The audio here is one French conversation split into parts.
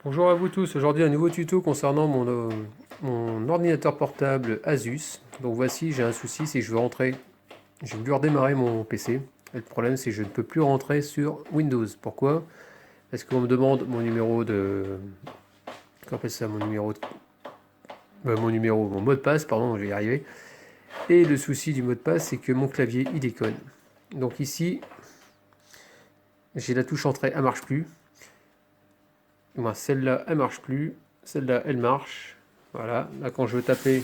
Bonjour à vous tous, aujourd'hui un nouveau tuto concernant mon ordinateur portable Asus. Donc voici, j'ai un souci, c'est que je veux rentrer, j'ai voulu redémarrer mon PC. Et le problème c'est que je ne peux plus rentrer sur Windows. Pourquoi? Parce qu'on me demande mon numéro de... Comment on appelle ça? Mon mot de passe, pardon, je vais y arriver. Et le souci du mot de passe, c'est que mon clavier, il déconne. Donc ici, j'ai la touche entrée, elle marche plus. Moi, celle-là, elle marche plus. Celle-là, elle marche. Voilà, là quand je veux taper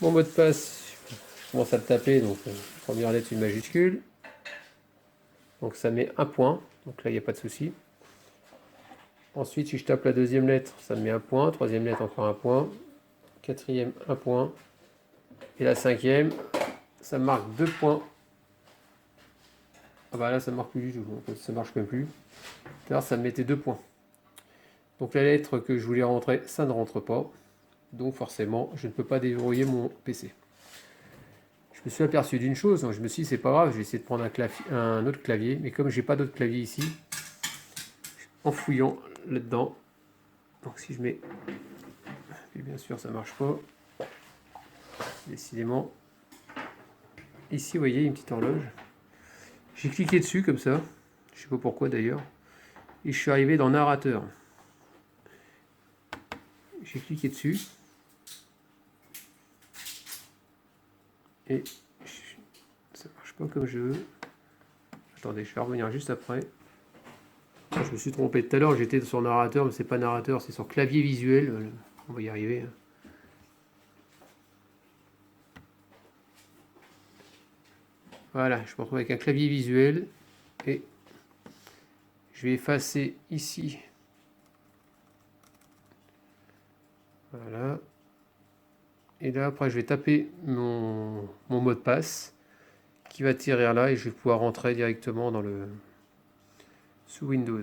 mon mot de passe, je commence à le taper, donc première lettre une majuscule, donc ça met un point, donc là il n'y a pas de souci. Ensuite si je tape la deuxième lettre, ça me met un point, troisième lettre encore un point, quatrième un point, et la cinquième, ça marque 2 points. Ah bah là ça ne marque plus du tout, donc ça marche même plus. Tout à l'heure ça me mettait 2 points. Donc la lettre que je voulais rentrer, ça ne rentre pas, donc forcément je ne peux pas déverrouiller mon PC. Je me suis aperçu d'une chose, donc je me suis dit c'est pas grave, je vais essayer de prendre un autre clavier, mais comme j'ai pas d'autre clavier ici, en fouillant là-dedans, donc si je mets, et bien sûr ça marche pas, décidément, ici vous voyez une petite horloge, j'ai cliqué dessus comme ça, je sais pas pourquoi d'ailleurs, et je suis arrivé dans narrateur, j'ai cliqué dessus, et ça marche pas comme je veux, attendez je vais revenir juste après. Je me suis trompé tout à l'heure, j'étais sur narrateur, mais c'est pas narrateur, c'est sur clavier visuel. On va y arriver. Voilà, je me retrouve avec un clavier visuel et je vais effacer ici. Voilà. Et là, après, je vais taper mon mot de passe qui va atterrir là et je vais pouvoir rentrer directement sous Windows.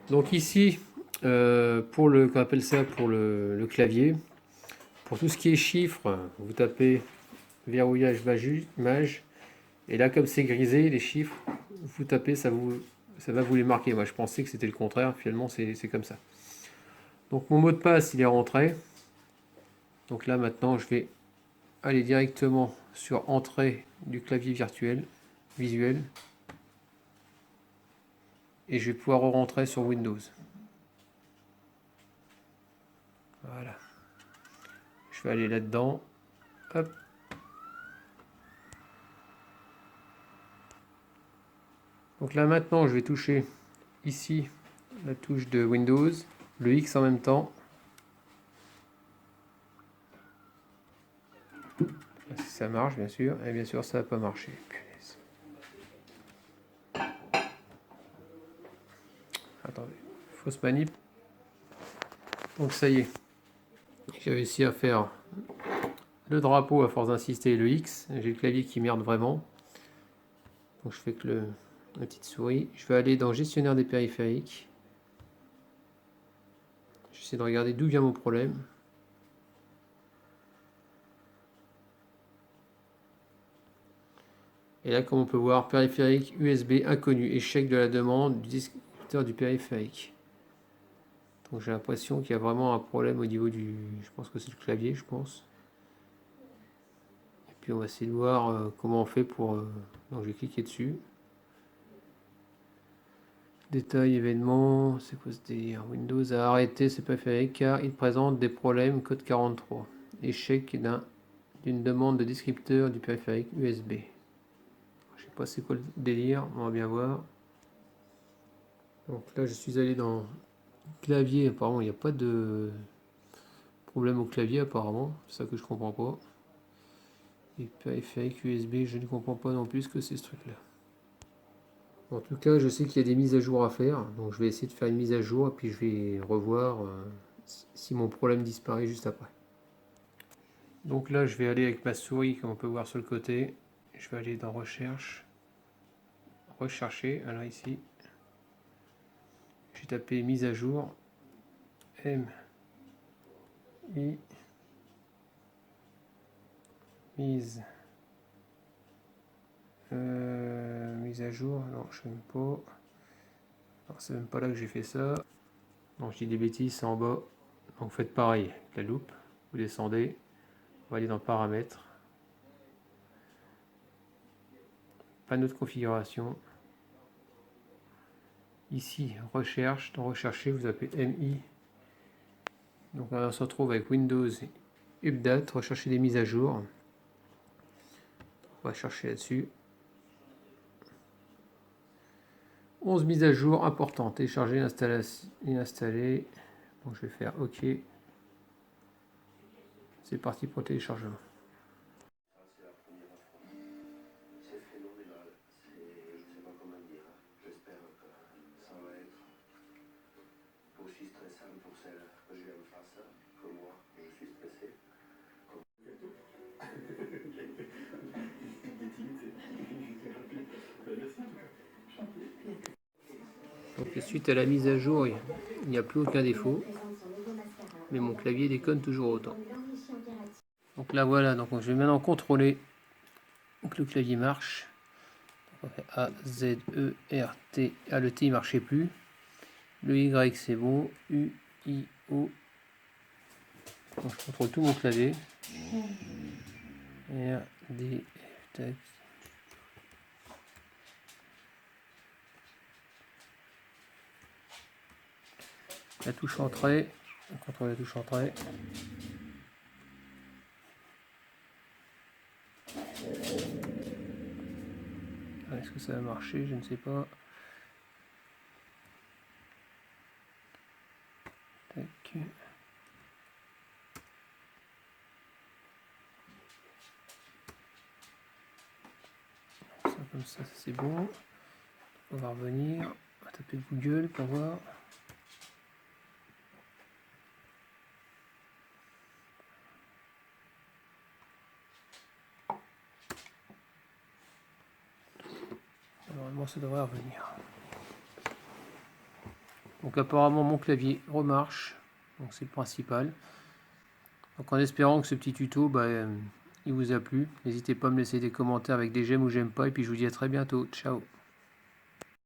Donc ici, pour qu'on appelle ça pour le clavier, pour tout ce qui est chiffres, vous tapez verrouillage mage, et là comme c'est grisé les chiffres, vous tapez, ça va vous les marquer. Moi je pensais que c'était le contraire, finalement c'est comme ça. Donc mon mot de passe il est rentré. Donc là maintenant je vais aller directement sur entrée du clavier visuel, et je vais pouvoir rentrer sur Windows. Voilà. Je vais aller là-dedans. Hop. Donc là maintenant je vais toucher ici la touche de Windows, le X en même temps. Si ça marche bien sûr, et bien sûr ça n'a pas marché. Attendez, fausse manip. Donc ça y est, j'ai réussi à faire le drapeau à force d'insister, le X. J'ai le clavier qui merde vraiment. Donc je fais que la petite souris. Je vais aller dans gestionnaire des périphériques. J'essaie de regarder d'où vient mon problème. Et là, comme on peut voir, périphérique USB inconnu, échec de la demande du distributeur du périphérique. Donc j'ai l'impression qu'il y a vraiment un problème au niveau du... Je pense que c'est le clavier, je pense. Et puis on va essayer de voir comment on fait pour... Donc je vais cliquer dessus. Détail, événement, c'est quoi ce délire? Windows a arrêté ses périphériques car il présente des problèmes, code 43. Échec d'une demande de descripteur du périphérique USB. Je sais pas c'est quoi le délire, on va bien voir. Donc là je suis allé dans clavier, apparemment il n'y a pas de problème au clavier apparemment, c'est ça que je comprends pas. Et périphérique USB, je ne comprends pas non plus ce que c'est ce truc là. En tout cas je sais qu'il y a des mises à jour à faire, donc je vais essayer de faire une mise à jour et puis je vais revoir si mon problème disparaît juste après. Donc là je vais aller avec ma souris comme on peut voir sur le côté, je vais aller dans recherche, rechercher, alors ici j'ai tapé mise à jour, M I mise mise à jour, non je n'aime pas, C'est même pas là que j'ai fait ça. Donc je dis des bêtises, c'est en bas. Donc faites pareil avec la loupe. Vous descendez. On va aller dans paramètres. Panneau de configuration. Ici, recherche. Dans rechercher, vous appelez MI. Donc on se retrouve avec Windows Update, rechercher des mises à jour. On va chercher là-dessus. 11 mises à jour importantes. Télécharger, installer. Donc je vais faire OK. C'est parti pour le téléchargement. C'est phénoménal. Je sais pas comment dire. J'espère que ça va être aussi stressant pour celle que j'ai en face que moi. Je suis stressé. Donc suite à la mise à jour, il n'y a plus aucun défaut. Mais mon clavier déconne toujours autant. Donc là voilà, donc je vais maintenant contrôler que le clavier marche. Donc on fait A, Z, E, R, T. Ah, le T ne marchait plus. Le Y c'est bon. U, I, O. Donc je contrôle tout mon clavier. R, D, F, tac. La touche entrée. On contrôle la touche entrée. Est-ce que ça va marcher? Je ne sais pas. Tac. Ça, comme ça c'est bon. On va revenir. On va taper Google pour voir. Normalement ça devrait revenir. Donc apparemment mon clavier remarche. Donc c'est le principal. Donc en espérant que ce petit tuto il vous a plu. N'hésitez pas à me laisser des commentaires avec des j'aime ou j'aime pas. Et puis je vous dis à très bientôt. Ciao.